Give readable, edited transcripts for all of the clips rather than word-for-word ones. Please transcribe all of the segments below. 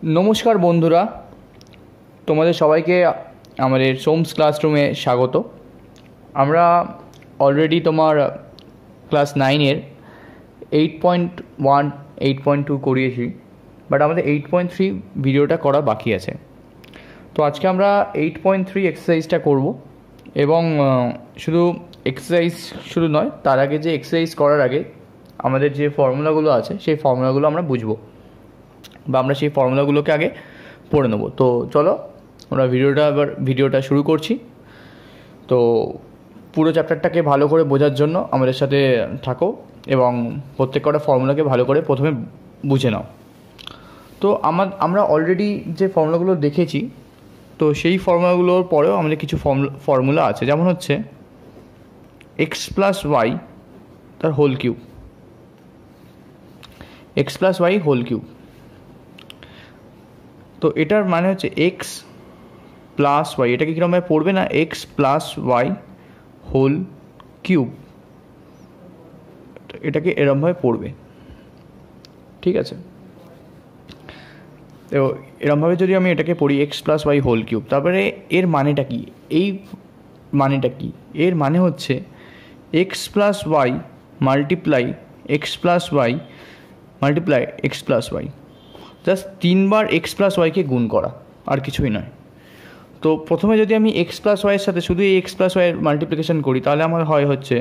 নমস্কার বন্ধুরা, তোমাদের সবাইকে আমাদের সোমস ক্লাসরুমে স্বাগত। আমরা অলরেডি তোমার ক্লাস 9-এর 8.1 8.2 করিয়েছি, বাট আমাদের 8.3 ভিডিওটা করা বাকি আছে। তো আজকে আমরা 8.3 এক্সারসাইজটা করব এবং শুধু এক্সারসাইজ শুধু নয়, তার আগে যে এক্সারসাইজ করার আগে আমাদের যে ফর্মুলাগুলো আছে সেই ফর্মুলাগুলো আমরা বুঝবো বা আমরা সেই ফর্মুলাগুলোকে আগে পড়ে নেব। তো চলো আমরা ভিডিওটা শুরু করছি। তো পুরো চ্যাপ্টারটাকে ভালো করে বোঝার জন্য আমাদের সাথে থাকো এবং প্রত্যেক কটা ফর্মুলাকে ভালো করে প্রথমে বুঝে নাও। তো আমরা অলরেডি যে ফর্মুলাগুলো দেখেছি, তো সেই ফর্মুলাগুলোর পরেও আমাদের কিছু ফর্মুলা আছে, যেমন হচ্ছে এক্স প্লাস ওয়াই তার whole cube, x plus y whole cube. তো এটার মানে হচ্ছে এক্স প্লাস ওয়াই, এটাকে কীরকমভাবে পড়বে না, x plus y whole cube, এটাকে এরমভাবে পড়বে, ঠিক আছে। তো এরমভাবে যদি আমি এটাকে পড়ি x plus y whole cube, তারপরে এর মানেটা কি, এই মানেটা কি, এর মানে হচ্ছে x plus y multiply x plus y multiply x plus y, just 3 বার এক্স প্লাস ওয়াইকে গুণ করা, আর কিছুই নয়। তো প্রথমে যদি আমি এক্স প্লাস ওয়াইয়ের সাথে শুধু এই এক্স প্লাস ওয়াইয়ের মাল্টিপ্লিকেশন করি, তাহলে আমার হচ্ছে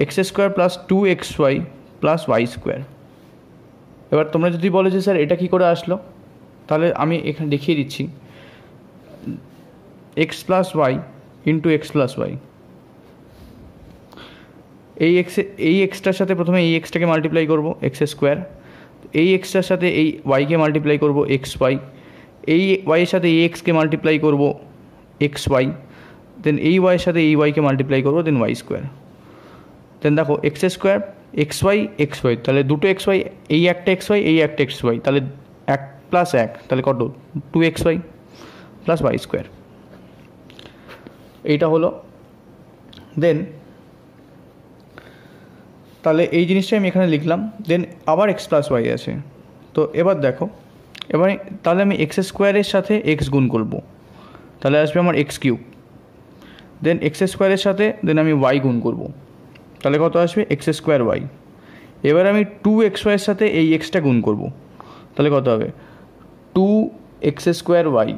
x square plus 2xy plus y square. এবার তোমরা যদি বলো যে স্যার এটা কী করে আসলো, তাহলে আমি এখানে দেখিয়ে দিচ্ছি, x plus y into x plus y, এই এক্সটার সাথে প্রথমে এই এক্সটাকে মাল্টিপ্লাই করবো এক্স স্কোয়ার, এই এক্সটার সাথে এই ওয়াইকে মাল্টিপ্লাই করবো এক্স ওয়াই, এই ওয়াইয়ের সাথে এই এক্সকে মাল্টিপ্লাই করবো এক্স ওয়াই, দেন এই ওয়াইয়ের সাথে এই ওয়াইকে মাল্টিপ্লাই করবো দেন ওয়াই স্কোয়ার। দেন দেখো এক্স স্কোয়ার এক্স ওয়াই, তাহলে দুটো এক্স ওয়াই, এই একটা এক্স ওয়াই এই একটা এক্স ওয়াই, তাহলে 1 প্লাস 1 তাহলে কত, 2xy প্লাস ওয়াই স্কোয়ার, এইটা হলো। দেন তাহলে এই জিনিসটাই আমি এখানে লিখলাম, দেন আবার এক্স প্লাস ওয়াই আছে। তো এবার দেখো, এবার তাহলে আমি এক্স স্কোয়ারের সাথে এক্স গুণ করবো, তাহলে আসবে আমার এক্স কিউব, দেন এক্স স্কোয়ারের সাথে দেন আমি ওয়াই গুণ করবো, তাহলে কত আসবে এক্স স্কোয়ার ওয়াই। এবার আমি 2xyয়ের সাথে এই এক্সটা গুণ করবো, তাহলে কত হবে 2x স্কোয়ার ওয়াই,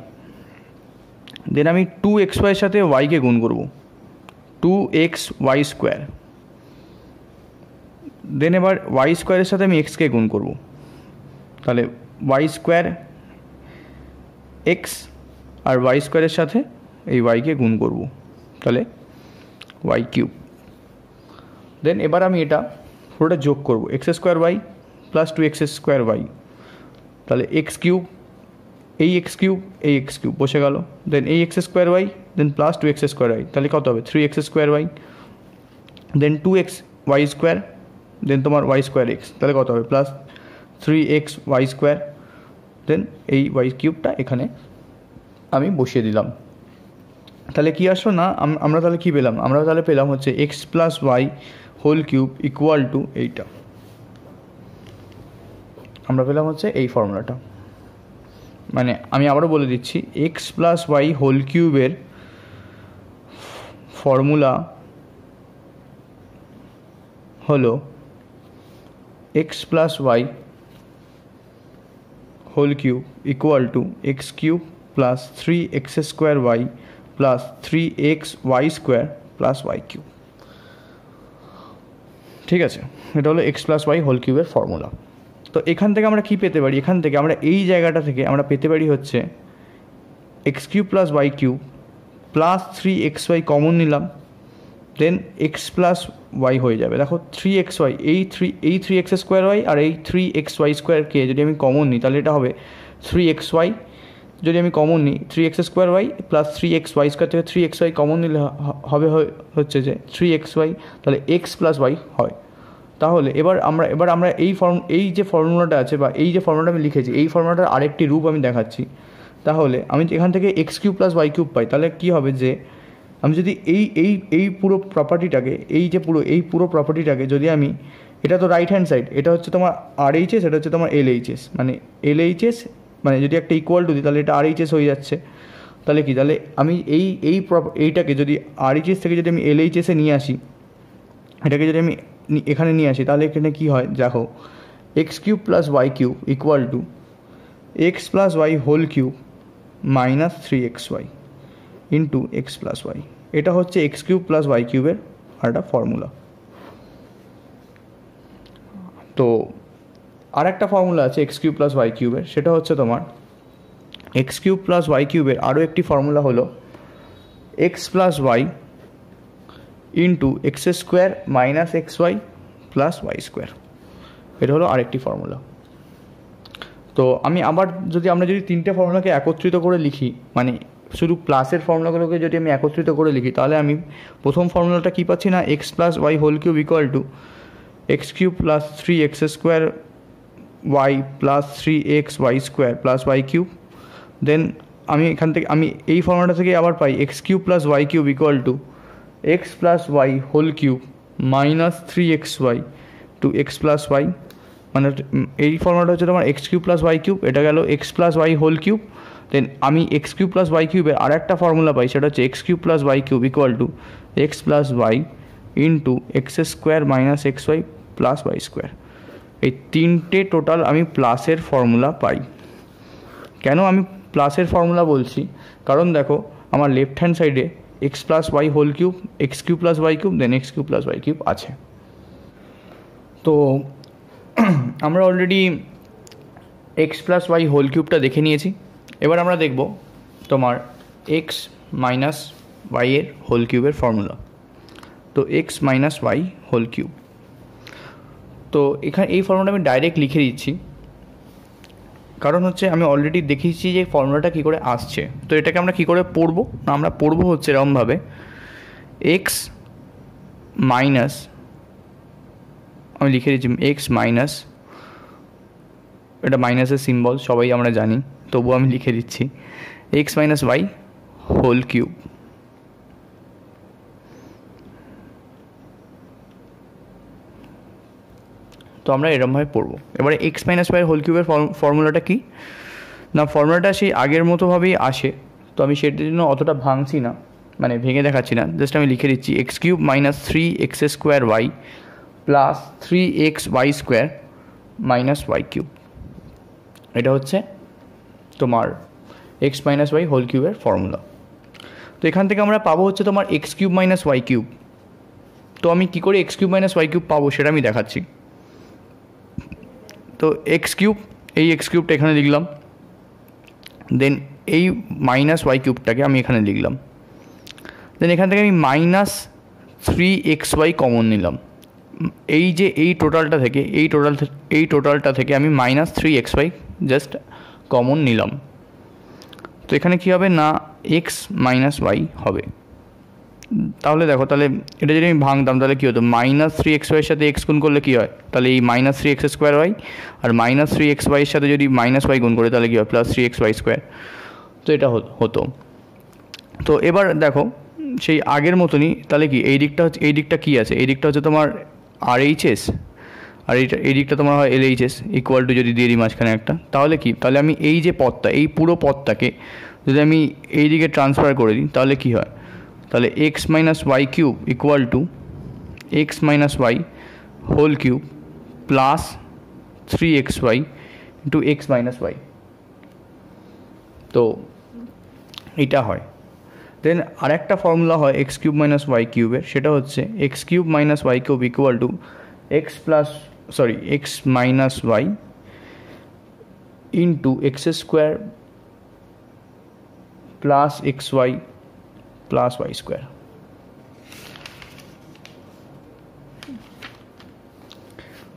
দেন আমি 2xyয়ের সাথে ওয়াইকে গুণ করবো 2xy স্কোয়ার, দেন এবার ওয়াই স্কোয়ারের সাথে আমি এক্সকে গুণ করবো, তাহলে ওয়াই স্কোয়ার এক্স, আর ওয়াই স্কোয়ারের সাথে এই ওয়াইকে গুণ করবো, তাহলে ওয়াই কিউব। দেন এবার আমি এটা পুরোটা যোগ করবো, x square y plus 2x square y, তাহলে এক্স কিউব, এই এক্স কিউব এই এক্স কিউব বসে গেল, দেন এই x square y then plus 2x square y, তাহলে কত হবে 3x square y, then 2x y square, then তোমার ওয়াই স্কোয়ার এক্স, তাহলে কত হবে প্লাস 3x ওয়াই স্কোয়ার, দেন এই ওয়াই কিউবটা এখানে আমি বসিয়ে দিলাম। তাহলে কি আসলো না, আমরা তাহলে কী পেলাম, আমরা তাহলে পেলাম হচ্ছে x plus y whole cube equal to এইটা, আমরা পেলাম হচ্ছে এই ফর্মুলাটা। মানে আমি আবারও বলে দিচ্ছি, এক্স প্লাস ওয়াই হোল কিউবের ফর্মুলা হলো x plus y whole cube equal to x cube plus 3x square y plus 3x y square plus y cube, ঠিক আছে। এটা হলো এক্স প্লাস ওয়াই হোল কিউবের ফর্মুলা। তো এখান থেকে আমরা কী পেতে পারি, এখান থেকে আমরা এই জায়গাটা থেকে আমরা পেতে পারি হচ্ছে x cube plus y cube plus 3xy common নিলাম, দেন এক্স প্লাস ওয়াই হয়ে যাবে। দেখো 3xy, এই 3x স্কোয়ার ওয়াই আর এই 3xy স্কোয়ারকে যদি আমি কমন নিই, তাহলে এটা হবে 3xy, যদি আমি কমন নিই 3x square y plus 3xy square থেকে 3xy কমন নিলে হবে হচ্ছে যে 3xy, তাহলে এক্স প্লাস ওয়াই হয়। তাহলে এবার আমরা এই যে ফর্মুলাটা আছে বা এই যে ফর্মুলাটা আমি লিখেছি, এই ফর্মুলাটার আরেকটি রূপ আমি দেখাচ্ছি। তাহলে আমি এখান থেকে x cube plus y cube পাই, তাহলে কী হবে যে আমি যদি এই পুরো প্রপার্টিটাকে, এই পুরো প্রপার্টিটাকে যদি আমি, এটা তো রাইট হ্যান্ড সাইড, এটা হচ্ছে তোমার আর এইচ এস, এটা হচ্ছে তোমার এল এইচ এস, মানে এল এইচ এস মানে যদি একটা ইকুয়াল টু দিই তাহলে এটা RHS হয়ে যাচ্ছে। তাহলে কি, তাহলে আমি এইটাকে যদি RHS থেকে যদি আমি LHS-এ নিয়ে আসি, এটাকে যদি আমি এখানে নিয়ে আসি, তাহলে এখানে কী হয় দেখো, x cube plus y cube equal to x plus y whole cube minus 3xy into x plus y. এটা হচ্ছে এক্স কিউব প্লাস ওয়াই কিউবের একটা ফর্মুলা। তো আর একটা ফর্মুলা আছে এক্স কিউব প্লাস ওয়াই কিউবের, সেটা হচ্ছে তোমার এক্স কিউব প্লাস ওয়াই কিউবের আরও একটি ফর্মুলা হলো x plus y into x square minus x y plus y square. এটা হলো আরেকটি ফর্মুলা। তো আমি আবার আমরা যদি তিনটে ফর্মুলাকে একত্রিত করে লিখি, মানে শুধু প্লাসের ফর্মুলাগুলোকে যদি আমি একত্রিত করে লিখি, তাহলে আমি প্রথম ফর্মুলাটা কী পাচ্ছি না, x plus y whole cube equal to x cube plus 3x square y plus 3x y square plus y cube. Then আমি এখান থেকে আমি এই ফর্মুলাটা থেকে আবার পাই x cube plus y cube equal to x plus y whole cube minus 3xy to x plus y. মানে এই ফর্মুলাটা হচ্ছে তোমার x cube plus y cube, এটা গেল x plus y whole cube. Then আমি এক্স কিউব প্লাস ওয়াই কিউবের আর একটা ফর্মুলা পাই, সেটা হচ্ছে x cube plus y cube equal to x plus y into x square minus x y plus y square. এই তিনটে টোটাল আমি প্লাসের ফর্মুলা পাই। কেন আমি প্লাসের ফর্মুলা বলছি, কারণ দেখো আমার লেফট হ্যান্ড সাইডে x plus y whole cube, x cube plus y cube, then x cube plus y cube আছে। তো আমরা already x plus y whole কিউবটা দেখে নিয়েছি। এবার আমরা দেখব তোমার এক্স মাইনাস ওয়াইয়ের হোল কিউবের ফর্মুলা। তো x minus y whole cube, তো এখানে এই ফর্মুলাটা আমি ডাইরেক্ট লিখে দিচ্ছি, কারণ হচ্ছে আমি অলরেডি দেখিয়েছি যে ফর্মুলাটা কী করে আসছে। তো এটাকে আমরা কী করে পড়বো না, আমরা পড়বো হচ্ছে এরকমভাবে এক্স মাইনাস, আমি লিখে দিচ্ছি এক্স মাইনাস, এটা মাইনাসের সিম্বল সবাই আমরা জানি, তবুও আমি লিখে দিচ্ছি x minus y whole cube. তো আমরা এরকমভাবে পড়বো। এবারে এক্স মাইনাস ওয়াই হোল কিউবের ফর্মুলাটা কী না, ফর্মুলাটা সেই আগের মতোভাবেই আসে। তো আমি সেটার জন্য অতটা ভাঙছি না, মানে ভেঙে দেখাচ্ছি না, জাস্ট আমি লিখে দিচ্ছি x cube minus 3x square y plus 3x y square minus y cube. এটা হচ্ছে তোমার এক্স মাইনাস ওয়াই হোল কিউবের ফর্মুলা। তো এখান থেকে আমরা পাবো হচ্ছে তোমার x cube minus y cube. তো আমি কী করে x cube minus y cube পাবো সেটা আমি দেখাচ্ছি। তো এক্স কিউব, এই এক্স কিউবটা এখানে লিখলাম, দেন এই মাইনাস ওয়াই কিউবটাকে আমি এখানে লিখলাম, দেন এখান থেকে আমি মাইনাস 3xy কমন নিলাম। এই যে এই টোটালটা থেকে এই টোটালটা থেকে আমি মাইনাস 3xy জাস্ট কমন নিলাম। তো এখানে কী হবে না, এক্স মাইনাস ওয়াই হবে। তাহলে দেখো, তাহলে এটা যদি আমি ভাঙতাম তাহলে কী হতো, মাইনাস 3xy এর সাথে এক্স গুণ করলে কী হয়, তাহলে এই মাইনাস 3x স্কোয়ার ওয়াই, আর মাইনাস 3xy এর সাথে যদি মাইনাস ওয়াই গুণ করে তাহলে কী হয়, প্লাস 3xy স্কোয়ার। তো এটা হতো। তো এবার দেখো সেই আগের মতনই, তাহলে কি এই দিকটা কী আছে, এই দিকটা হচ্ছে তোমার RHS, আর এই দিকটা তোমার হয় LHS ইকুয়াল টু যদি দিয়ে দিই মাঝখানে একটা, তাহলে কি, তাহলে আমি এই যে পথটা, এই পুরো পথটাকে যদি আমি এই দিকে ট্রান্সফার করে দিই তাহলে কি হয়, তাহলে x minus y cube equal to x minus y whole cube plus 3xy into x minus y. তো এটা হয়। দেন আর একটা ফর্মুলা হয় এক্স কিউব মাইনাস ওয়াই কিউবের, সেটা হচ্ছে x cube minus y cube equal to x minus y into x square plus x y plus y square.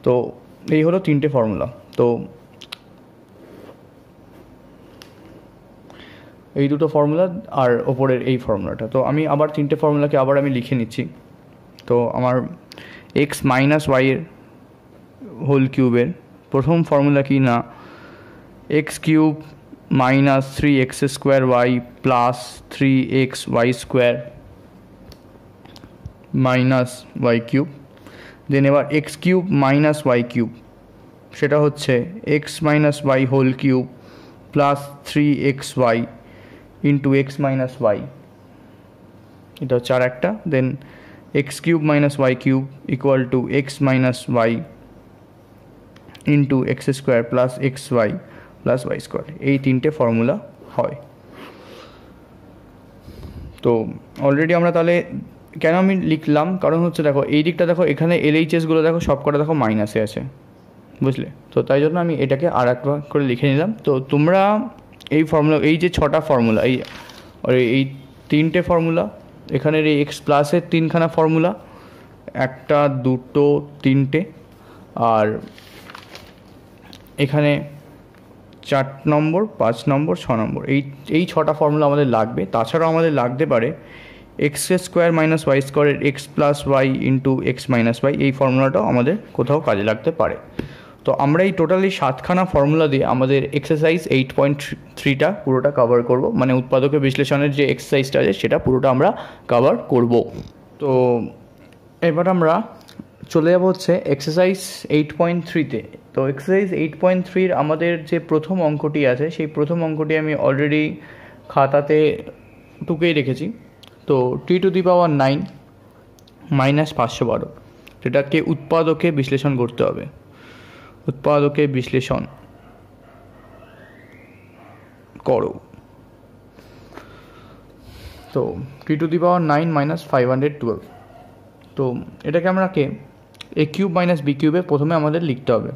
তো এই হলো তিনটে ফর্মুলা। তো এই দুটো ফর্মুলা আর ওপরের এই ফর্মুলাটা, তো আমি আবার তিনটে ফর্মুলাকে আবার আমি লিখে নিচ্ছি। তো আমার এক্স মাইনাস ওয়াইয়ের হোল কিউবের প্রথম ফর্মুলা কি না, x cube minus 3x square y plus 3x y square minus y cube. Then এবার x cube minus y cube, সেটা হচ্ছে x minus y whole cube plus 3xy into x minus y, এটা হচ্ছে আর একটা। Then x cube minus y cube equal to x minus y into x square plus x y plus y square, এই তিনটে formula হয়। তো already আমরা তাহলে কেন আমি লিখলাম, কারণ হচ্ছে দেখো এই দিকটা দেখো, এখানে এলএইচএসগুলো দেখো সব কটা দেখো মাইনাসে আছে, বুঝলে? তো তাই জন্য আমি এটাকে আর একবার করে লিখে নিলাম। তো তোমরা এই ফর্মুলা, এই যে ছটা ফর্মুলা, এই তিনটে ফর্মুলা, এখানের এই এক্স প্লাসের তিনখানা ফর্মুলা, একটা দুটো তিনটে, আর এখানে 4 নম্বর 5 নম্বর 6 নম্বর, এই ছটা ফর্মুলা আমাদের লাগবে। তাছাড়াও আমাদের লাগতে পারে এক্স স্কোয়ার মাইনাস ওয়াই স্কোয়ারের x plus y into x minus y, এই ফর্মুলাটাও আমাদের কোথাও কাজে লাগতে পারে। তো আমরা এই টোটালি 7খানা ফর্মুলা দিয়ে আমাদের এক্সারসাইজ 8.3টা পুরোটা কভার করব, মানে উৎপাদকের বিশ্লেষণের যে এক্সারসাইজটা আছে সেটা পুরোটা আমরা কভার করব। তো এবার আমরা চলে যাব হচ্ছে এক্সারসাইজ 8.3তে। তো এক্সারসাইজ 8.3 আমাদের যে প্রথম অঙ্কটি আছে, সেই প্রথম অঙ্কটি আমি অলরেডি খাতাতে টুকেই রেখেছি। তো t⁻9 মাইনাস 512, যেটাকে উৎপাদকে বিশ্লেষণ করতে হবে। উৎপাদকে বিশ্লেষণ করো। তো t⁻9 মাইনাস 512, তো এটাকে আমরাকে এ কিউব মাইনাস বি কিউবে প্রথমে আমাদের লিখতে হবে।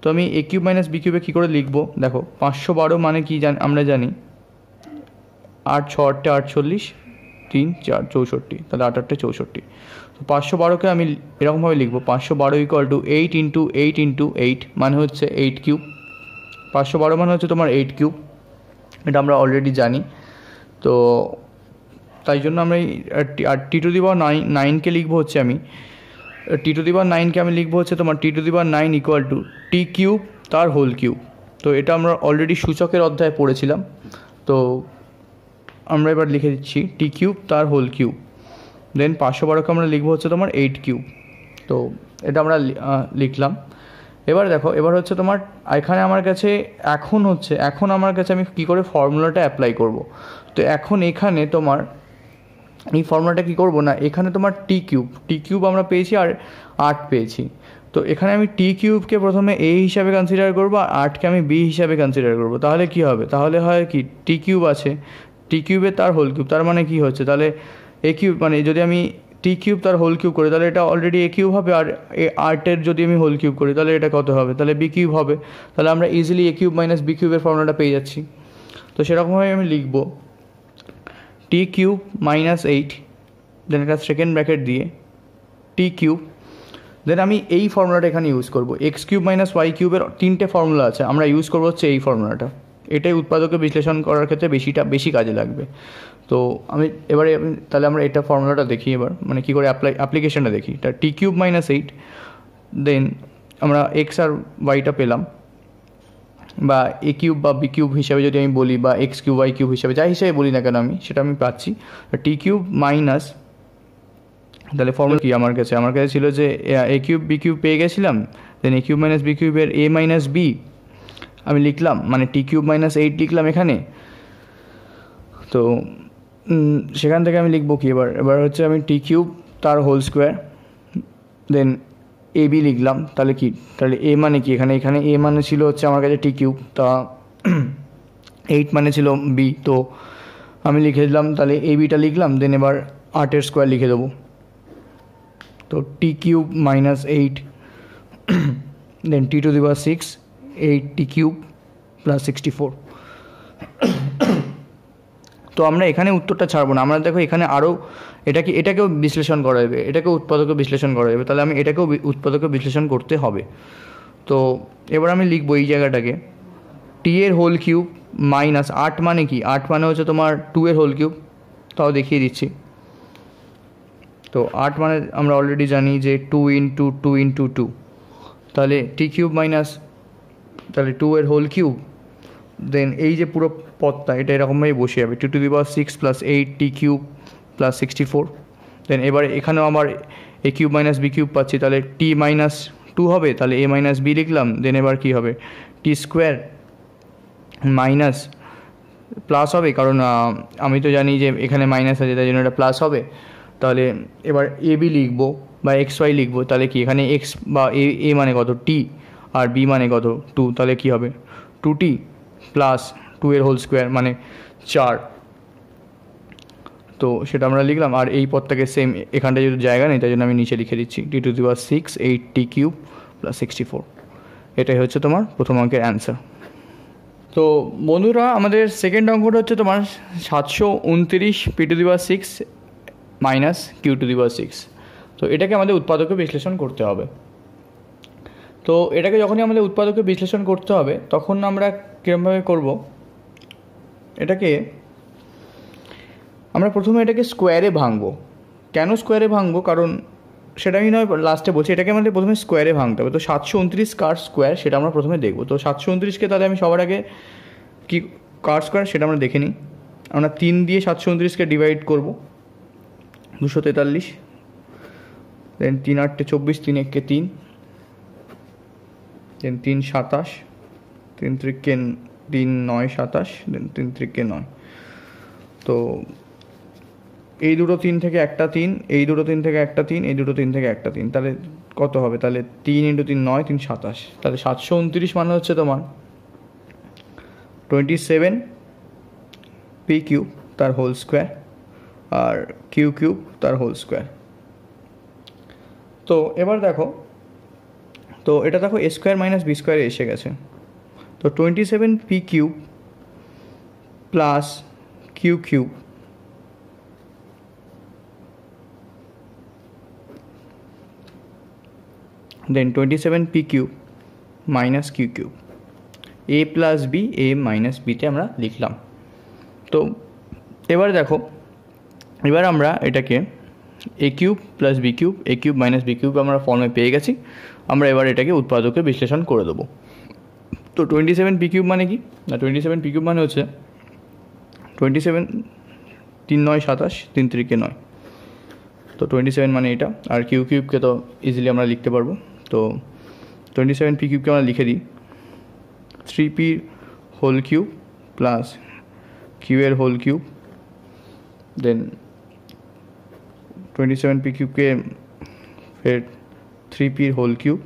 তো আমি এ কিউব মাইনাস বি কিউবে কী করে লিখবো দেখো, 512 মানে কি আমরা জানি, 8 6 8 48, 3 4 64, তাহলে 8 8 64। তো 512কে আমি এরকমভাবে লিখবো, 512 ইকুয়াল টু 8 ইন্টু 8 ইন্টু 8, মানে হচ্ছে 8 কিউব। 512 মানে হচ্ছে তোমার 8 কিউব, এটা আমরা অলরেডি জানি। তো তাই জন্য আমরা আর t⁻9কে লিখবো হচ্ছে, আমি t⁻9কে আমি লিখবো হচ্ছে তোমার t⁻9 equal to T cube তার হোল কিউব। তো এটা আমরা অলরেডি সূচকের অধ্যায়ে পড়েছিলাম। তো আমরা এবার লিখে দিচ্ছি টি কিউব তার হোল কিউব। দেন 512কে আমরা লিখবো হচ্ছে তোমার 8 কিউব। তো এটা আমরা লিখলাম। এবার দেখো, এবার হচ্ছে তোমার এখানে আমার কাছে এখন আমার কাছে আমি কী করে ফর্মুলাটা অ্যাপ্লাই করব। তো এখন এখানে তোমার এই ফর্মুলাটা কী করবো না, এখানে তোমার টি কিউব আমরা পেয়েছি আর 8 পেয়েছি। তো এখানে আমি টি কিউবকে প্রথমে এ হিসাবে কনসিডার করবো আর 8কে আমি বি হিসাবে কনসিডার করবো। তাহলে কি হবে, তাহলে হয় কি, টি কিউব আছে, টি কিউবে তার হোল কিউব, তার মানে কি হচ্ছে, তাহলে এ কিউব, মানে যদি আমি টি কিউব তার হোল কিউব করি তাহলে এটা অলরেডি এ কিউব হবে, আর এ 8-এর যদি আমি হোল কিউব করি তাহলে এটা কত হবে, তাহলে বি কিউব হবে। তাহলে আমরা ইজিলি এ কিউব মাইনাস বি কিউবের ফর্মুলাটা পেয়ে যাচ্ছি। তো সেরকমভাবে আমি লিখবো টি কিউব মাইনাস 8, দেন একটা সেকেন্ড ব্র্যাকেট দিয়ে টি কিউব, দেন আমি এই ফর্মুলাটা এখানে ইউজ করবো। এক্স কিউব মাইনাস ওয়াই কিউবের 3টে ফর্মুলা আছে, আমরা ইউজ করবো হচ্ছে এই ফর্মুলাটা। এটাই উৎপাদকে বিশ্লেষণ করার ক্ষেত্রে বেশি কাজে লাগবে। তো তাহলে আমরা এটা ফর্মুলাটা দেখি এবার, মানে কী করে অ্যাপ্লিকেশনটা দেখি। এটা টি কিউব মাইনাস 8, দেন আমরা এক্স আর ওয়াইটা পেলাম, বা এ কিউব বা বি কিউব হিসাবে যদি আমি বলি, বা এক্স কিউব ওয়াই কিউব হিসাবে, যা হিসাবে বলি না কেন আমি সেটা আমি পাচ্ছি। টি কিউব মাইনাস, তাহলে ফর্মুলা কি আমার কাছে ছিল যে এ কিউব বি কিউব পেয়ে গেছিলাম, দেন এ কিউব মাইনাস বি কিউবের এ মাইনাস বি আমি লিখলাম, মানে টি কিউব মাইনাস 8 লিখলাম এখানে। তো সেখান থেকে আমি লিখবো কি, এবার হচ্ছে আমি টি কিউব তার whole square, then A B লিখলাম। তাহলে এ মানে কি, এখানে এ মানে ছিল হচ্ছে আমার কাছে টি কিউব, তা 8 মানে ছিল বি, তো আমি লিখে দিলাম, তাহলে এ বিটা লিখলাম। দেন এবার 8-এর স্কোয়ার লিখে দেবো। তো টি কিউব মাইনাস 8, দেন t⁻6 8 টি কিউব প্লাস 64। তো আমরা এখানে উত্তরটা ছাড়বো না, আমরা দেখো এখানে আরও এটাকেও বিশ্লেষণ করা যাবে, এটাকেও উৎপাদকে বিশ্লেষণ করা যাবে, তাহলে আমি এটাকেও উৎপাদকে বিশ্লেষণ করতে হবে। তো এবার আমি লিখবো এই জায়গাটাকে টি এর হোল কিউব মাইনাস 8 মানে কি, 8 মানে হচ্ছে তোমার 2 এর হোল কিউব, তাও দেখিয়ে দিচ্ছি। তো 8 মানে আমরা অলরেডি জানি যে 2 ইন্টু 2 ইন্টু 2, তাহলে টি কিউব মাইনাস, তাহলে 2 এর হোল কিউব, দেন এই যে পুরো পদটা এটা এরকমভাবেই বসে যাবে, 2⁻6 প্লাস 8 টি কিউব প্লাস 64। দেন এবার এখানেও আমার এ কিউব মাইনাস বি কিউব পাচ্ছি, তাহলে টি মাইনাস 2 হবে, তাহলে এ মাইনাস বি লিখলাম। দেন এবার কী হবে, টি স্কোয়ার মাইনাস প্লাস হবে, কারণ আমি তো জানি যে এখানে মাইনাস আছে, তাই জন্য এটা প্লাস হবে। তাহলে এবার এ বি লিখবো বা এক্স ওয়াই লিখবো, তাহলে কি এখানে এক্স বা এ মানে কত টি, আর বি মানে কত 2, তাহলে কি হবে 2t প্লাস 2 এর হোল স্কোয়ার মানে 4। তো সেটা আমরা লিখলাম, আর এই পদটাকে সেম এখানটা যেহেতু জায়গা নেই তাই জন্য আমি নিচে লিখে দিচ্ছি t⁻6 8t কিউব প্লাস 64। এটাই হচ্ছে তোমার প্রথম অঙ্কের অ্যান্সার। তো বন্ধুরা আমাদের সেকেন্ড অঙ্কটা হচ্ছে তোমার 729 p⁻6 মাইনাস q⁻6। তো এটাকে আমাদের উৎপাদকে বিশ্লেষণ করতে হবে। তো এটাকে যখনই আমাদের উৎপাদকে বিশ্লেষণ করতে হবে তখন আমরা কীরকমভাবে করব, এটাকে আমরা প্রথমে এটাকে স্কোয়ারে ভাঙবো। কেন স্কোয়ারে ভাঙবো, কারণ সেটা আমি নয় লাস্টে বলছি, এটাকে আমাদের প্রথমে স্কোয়ারে ভাঙতে হবে। তো 729 কার স্কোয়ার সেটা আমরা প্রথমে দেখব। তো 729কে তাহলে আমি সবার আগে কি কার স্কোয়ার সেটা আমরা দেখে নিই। আমরা 3 দিয়ে 729কে ডিভাইড করব, 243, দেন 3 8 24, 3 1 3, দেন 3 27, 3 3 3 9 27, দেন 3 3 9। তো এই দুটো 3 থেকে একটা 3, এই দুটো 3 থেকে একটা 3, এই দুটো 3 থেকে একটা 3, তাহলে কত হবে, তাহলে 3 × 3 9, 3 27। তাহলে 729 মানে হচ্ছে তোমার 27 পি কিউব তার হোল স্কোয়ার আর কিউ কিউব তার হোল স্কোয়ার। তো এবার দেখো, তো এটা দেখো এ স্কোয়ার মাইনাস বি স্কোয়ারে এসে গেছে। তো 27 p cube plus q cube then 27 p cube minus q cube, a plus b a minus বিতে আমরা লিখলাম। তো এবার দেখো, এবার আমরা এটাকে a cube plus b cube, a cube minus b cube আমরা ফর্মে পেয়ে গেছি। আমরা এবার এটাকে উৎপাদকে বিশ্লেষণ করে দেবো। তো 27 পি কিউব মানে কি না, 27 পি কিউব মানে হচ্ছে 27 3 9 27, 3 3 9। তো 27 মানে এটা, আর কিউ কিউবকে তো ইজিলি আমরা লিখতে পারবো। তো 27 পি কিউবকে আমরা লিখে দিই 3p whole cube plus q এর হোল কিউব, দেন 27 পি কিউবকে ফের 3p whole cube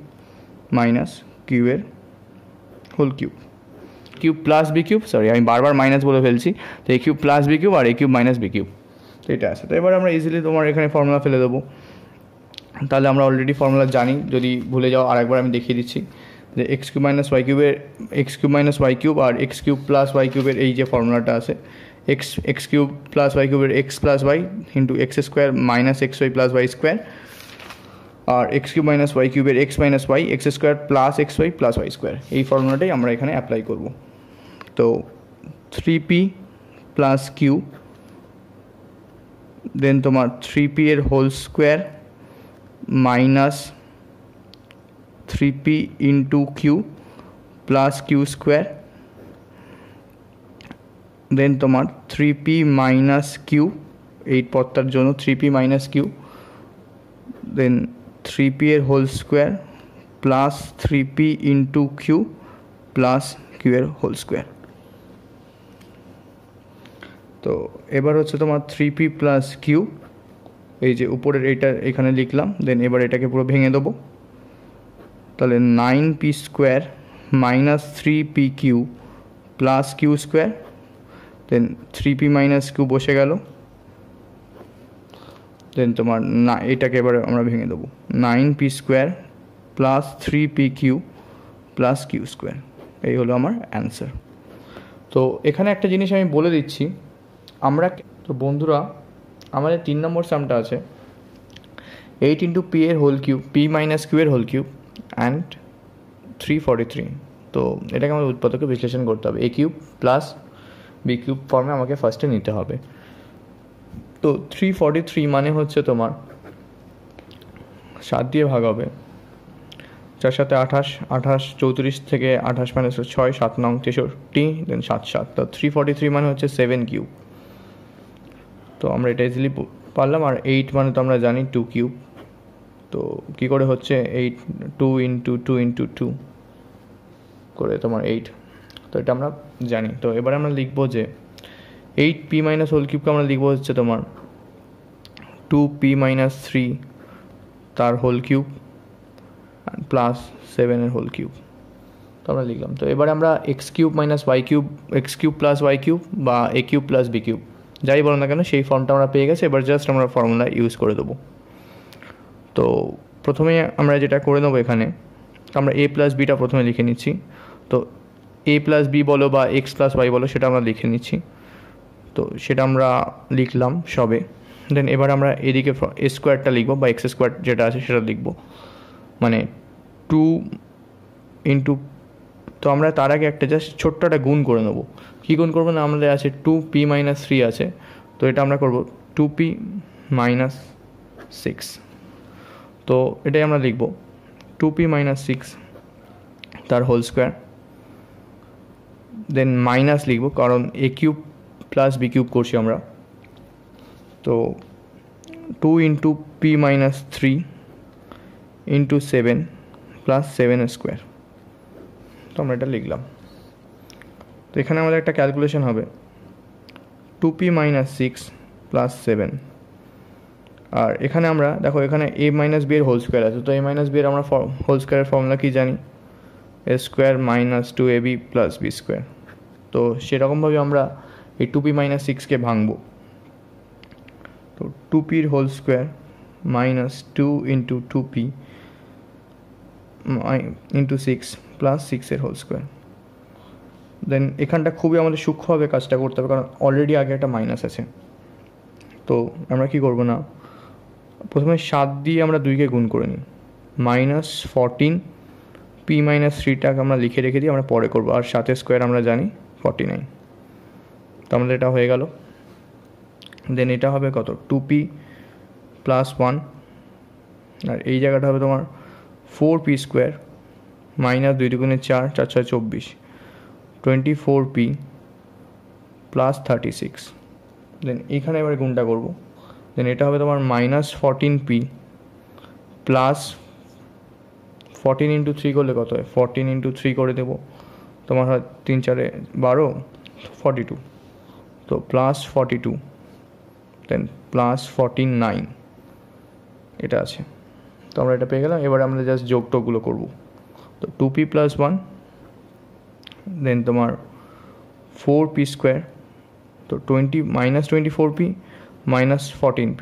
minus q এর whole cube, cube plus b cube, sorry আমি বারবার মাইনাস বলে ফেলছি। তো a cube plus b cube আর a cube minus b cube, তো এটা আছে। তো এবার আমরা ইজিলি তোমার এখানে ফর্মুলা ফেলে দেবো। তাহলে আমরা অলরেডি ফর্মুলা জানি, যদি ভুলে যাও আরেকবার আমি দেখিয়ে দিচ্ছি যে এক্স কিউব মাইনাস ওয়াই কিউবের x cube minus y cube আর এক্স কিউব প্লাস ওয়াই কিউবের এই যে ফর্মুলাটা আছে, এক্স কিউব প্লাস ওয়াই কিউবের x plus y into x square minus x y plus y square, আর এক্স কিউব মাইনাস ওয়াই কিউবের x minus y x square plus x y plus y square, এই ফর্মুলাটাই আমরা এখানে apply করব। তো 3p plus Q, দেন তোমার 3p এর whole square minus 3p into q plus q square, then তোমার 3p মাইনাস কিউ, এই পদটার জন্য 3p minus Q, then 3p এর whole square plus 3p into q plus q এর whole square. তো এবার হচ্ছে তোমার 3p প্লাস কিউ, এই যে উপরের এইটা এখানে লিখলাম, দেন এবার এটাকে পুরো ভেঙে দেবো। তাহলে 9p square minus 3p q plus q square, then 3p minus q বসে গেল, দেন তোমার না এটাকে এবার আমরা ভেঙে দেবো 9p square plus 3p q plus q square, এই হলো আমার অ্যান্সার। তো এখানে একটা জিনিস আমি বলে দিচ্ছি, আমরা তো বন্ধুরা আমাদের 3 নম্বর সামটা আছে 8 ইন্টু পি এর whole cube, p minus q এর হোল কিউব অ্যান্ড 343। তো এটাকে আমাদের উৎপাদকে বিশ্লেষণ করতে হবে, a cube plus b cube ফর্মে আমাকে ফার্স্টে নিতে হবে। তো 343 মানে হচ্ছে তোমার 7 দিয়ে ভাগ হবে, 4 7 28, 28 34 থেকে 28 মাইনাস 6 7 9 63, দেন 7 7। তো 343 মানে হচ্ছে 7 কিউব। তো আমরা এটা ইজিলি পারলাম। আর 8 মানে তো আমরা জানি 2 কিউব। তো কী করে হচ্ছে 8 2 ইন্টু 2 ইন্টু 2 করে তোমার 8। তো এটা আমরা জানি। তো এবারে আমরা লিখবো যে 8p মাইনাস হোল কিউবকে আমরা লিখবো হচ্ছে তোমার 2p মাইনাস 3 তার হোল কিউব প্লাস 7 এর হোল কিউব। তো আমরা লিখলাম। তো এবারে আমরা x cube minus y cube, x cube plus y cube বা a cube plus b cube যাই বলো না কেন সেই ফর্মটা আমরা পেয়ে গেছি। এবার জাস্ট আমরা ফর্মুলা ইউজ করে দেবো। তো প্রথমে আমরা যেটা করে নেবো এখানে আমরা এ প্লাস বিটা প্রথমে লিখে নিচ্ছি। তো এ প্লাস বি বলো বা এক্স প্লাস ওয়াই বলো সেটা আমরা লিখে নিচ্ছি। তো সেটা আমরা লিখলাম সবে। দেন এবার আমরা এদিকে এ স্কোয়ারটা লিখবো বা এক্স স্কোয়ার যেটা আছে সেটা লিখবো, মানে 2 ইন্টু, তো আমরা তার আগে একটা জাস্ট ছোট্ট একটা গুণ করে নেবো। কী গুণ করবো না, আমাদের আছে 2p মাইনাস 3 আছে, তো এটা আমরা করবো 2p মাইনাস 6। তো এটাই আমরা লিখবো 2p মাইনাস 6 তার হোল স্কোয়ার। দেন মাইনাস লিখবো কারণ এ কিউব প্লাস বি কিউব করছি আমরা। তো 2 into P minus 3 into 7 plus 7 square. তো আমরা এটা লিখলাম। তো এখানে আমাদের একটা ক্যালকুলেশন হবে 2p মাইনাস 6 প্লাস 7, আর এখানে আমরা দেখো এখানে এ মাইনাস বি এর হোল স্কোয়ার আছে। তো এ মাইনাস বি এর আমরা হোল স্কোয়ারের ফর্মুলা কী জানি, a square minus 2ab plus b square. তো সেরকমভাবে আমরা এই 2p মাইনাস 6কে ভাঙবো। তো 2pর whole square minus 2 into 2p into 6 plus 6 whole square. Then এখানটা খুবই আমাদের সূক্ষ্মভাবে কাজটা করতে হবে কারণ অলরেডি আগে একটা মাইনাস আছে। তো আমরা কি করব না, প্রথমে 7 দিয়ে আমরা 2কে গুণ করে নিই, মাইনাস 14 p মাইনাস 3টাকে আমরা লিখে রেখে দিই, আমরা পরে করবো। আর 7 স্কোয়ার আমরা জানি 49। তো আমাদের এটা হয়ে গেল। দেন এটা হবে কত, 2p প্লাস 1, আর এই জায়গাটা হবে তোমার 4p স্কোয়ার মাইনাস 2 দুগুণে 4, 4 6 24, 24p প্লাস 36। দেন এখানে এবার গুণটা করবো। দেন এটা হবে তোমার মাইনাস 14p প্লাস 14 ইন্টু 3 করলে কত হয়, 14 ইন্টু 3 করে দেবো তোমার হয় 3 4 12 42, তো প্লাস 42, দেন প্লাস 49 এটা আছে। তো আমরা এটা পেয়ে গেলাম। এবার আমরা জাস্ট যোগটোগুলো করবো। তো 2p প্লাস 1, দেন তোমার 4p স্কোয়ার, তো 20 মাইনাস 24p মাইনাস 14p,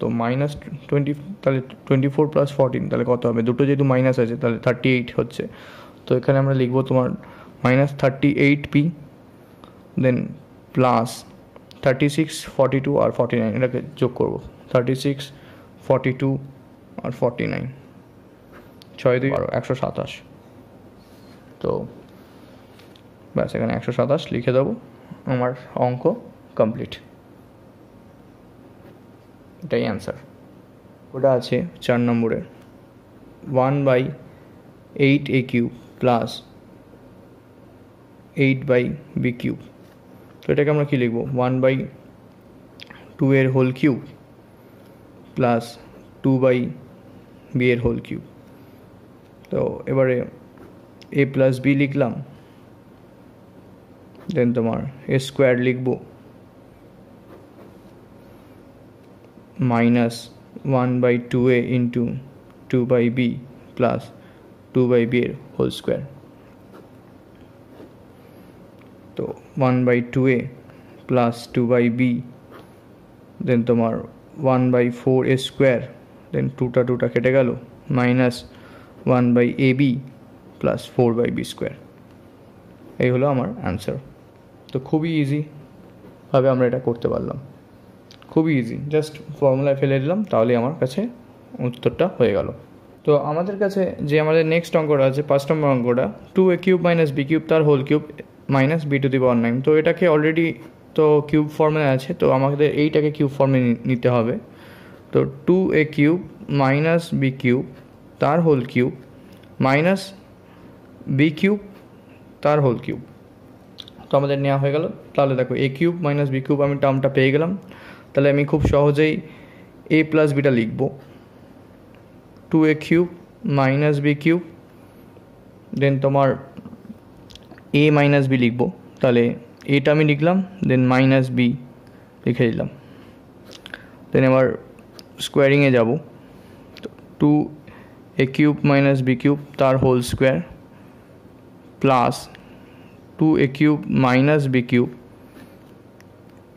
তো মাইনাস 20, তাহলে 24 প্লাস 14 তাহলে কত হবে, দুটো যেহেতু মাইনাস আছে তাহলে 38 হচ্ছে। তো এখানে আমরা লিখবো তোমার মাইনাস 38p, দেন প্লাস 36 42 আর 49 এটাকে যোগ করবো, 36 42 আর 49, 6 2 12 127। তো ব্যাস এখানে 127 লিখে দেবো, আমার অঙ্ক কমপ্লিট। এটাই অ্যান্সার। ওটা আছে 4 নম্বরের 1/8a cube plus 8/b cube. তো এটাকে আমরা কী লিখবো, 1/2 এর হোল কিউব প্লাস 2/b এর হোল কিউব। তো এবারে a প্লাস b লিখলাম, দেন তোমার এ স্কোয়ার লিখবো minus 1/2a into 2/b plus 2/b এর হোল স্কোয়ার। তো 1/2a প্লাস 2/b, দেন তোমার 1/4a স্কোয়ার, দেন 2টা কেটে গেল, minus 1/ab plus 4/b square. এই হলো আমার অ্যান্সার। তো খুবই ইজিভাবে আমরা এটা করতে পারলাম, খুবই ইজি, জাস্ট ফর্মুলায় ফেলে দিলাম তাহলেই আমার কাছে উত্তরটা হয়ে গেল। তো আমাদের কাছে যে আমাদের নেক্সট অঙ্কটা আছে 5 নম্বর অঙ্কটা, 2a cube minus b cube তার whole cube minus b to the power 9। তো এটাকে অলরেডি তো কিউব ফর্মে আছে, তো আমাদের এইটাকে কিউব ফর্মে নিতে হবে। তো 2a cube minus b cube তার whole cube minus b cube তার হোল কিউব। তো আমাদের নেওয়া হয়ে গেল। তাহলে দেখো a cube minus b cube আমি টার্মটা পেয়ে গেলাম। তাহলে আমি খুব সহজেই এ প্লাস বিটা লিখব, 2a cube minus b cube, then তোমার এ মাইনাস বি লিখবো, তাহলে এটা আমি লিখলাম, দেন মাইনাস বি লিখে দিলাম। দেন এবার স্কোয়ারিংয়ে যাব, two a cube minus b cube তার whole square plus two a cube minus b cube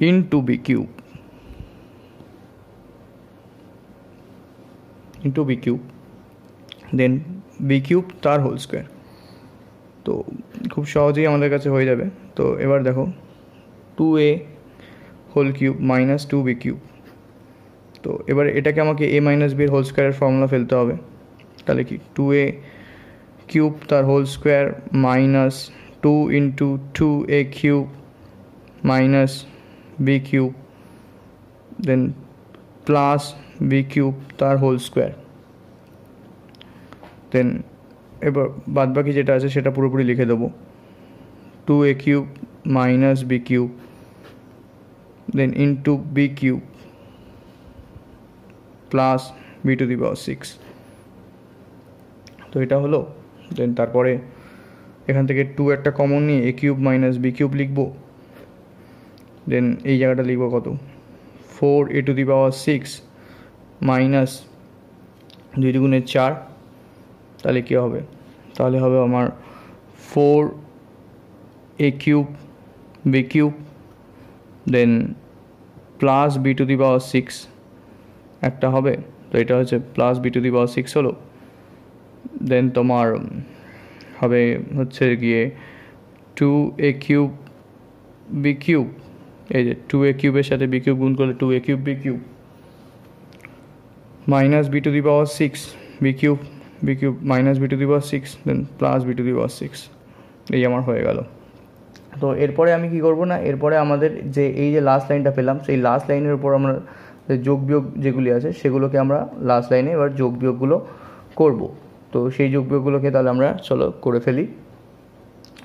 into b cube then b cube তার হোল স্কোয়ার। তো খুব সহজেই আমাদের কাছে হয়ে যাবে। তো এবার দেখো, two a whole cube minus two b cube, তো এবার এটাকে আমাকে এ মাইনাস বির হোল স্কোয়ারের ফর্মুলা ফেলতে হবে। তাহলে কি, টু এ কিউব তার whole square minus two into two a cube minus b cube then plus b cube তার হোল স্কোয়ার। দেন এবার বাদবাকি যেটা আছে সেটা পুরোপুরি লিখে দেবো, two a cube minus b cube then into b cube plus b to the power 6। তো এটা হলো। দেন তারপরে এখান থেকে টু একটা কমন নিয়ে এ কিউব মাইনাস বি কিউব লিখবো। দেন এই জায়গাটা লিখবো কত, 4 a to the power 6 minus 2 দুগুণে 4, তাহলে কী হবে, তাহলে হবে আমার 4 a cube b cube then plus b to the power 6 একটা হবে। তো এটা হচ্ছে plus b to the power 6 হলো। দেন তোমার হবে হচ্ছে গিয়ে two a cube b cube, এই যে টু এ কিউবের সাথে বি কিউব গুণ করলে two a cube b cube minus b to the power 6 b cube minus b to the power 6 then plus b to the power 6, এই আমার হয়ে গেল। তো এরপরে আমি কি করব না, এরপরে আমাদের যে এই যে লাস্ট লাইনটা পেলাম সেই লাস্ট লাইনের উপর আমরা যোগ বিয়োগ যেগুলি আছে সেগুলোকে আমরা লাস্ট লাইনে এবার যোগ বিয়োগগুলো করব। তো সেই যোগ বিয়োগগুলোকে তাহলে আমরা চলো করে ফেলি।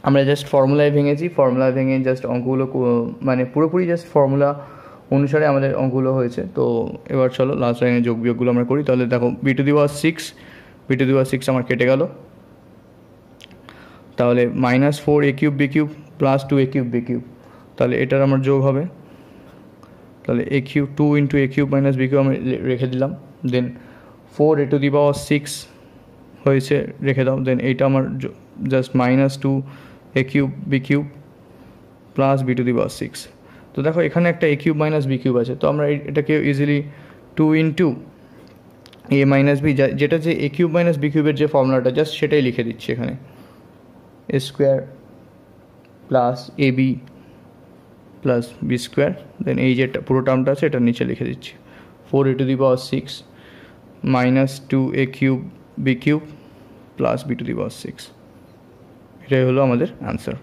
আমরা জাস্ট ফর্মুলায় ভেঙেছি, ফর্মুলায় ভেঙে জাস্ট অঙ্কগুলো মানে পুরোপুরি জাস্ট ফর্মুলা অনুসারে আমাদের অঙ্কগুলো হয়েছে। তো এবার চলো লাস্ট লাইনে যোগ বিয়োগগুলো আমরা করি। তাহলে দেখো, বি টু দি পাওয়ার 6 আমার কেটে গেল। তাহলে minus 4 a cube b cube plus 2 a cube b cube, তাহলে এটার আমার যোগ হবে। তাহলে এ কিউব 2 ইন্টু এ কিউব মাইনাস বি কিউব আমি রেখে দিলাম। দেন 4 এ টু দি পাওয়ার 6 হয়েছে, রেখে দাও। দেন এইটা আমার just minus 2 a cube b cube plus b to the power 6। তো দেখো এখানে একটা a cube minus b cube আছে, তো আমরা এটাকে easily 2 into a minus b, যেটা যে এ কিউব মাইনাস বি কিউবের যে ফর্মুলাটা জাস্ট সেটাই লিখে দিচ্ছি এখানে, এ square plus A B plus b square. দেন এই যে পুরো টার্মটা আছে এটা নিচে লিখে দিচ্ছি, 4 a to the power 6 minus 2 a cube b cube plus b to the power 6। এটাই হলো আমাদের অ্যান্সার।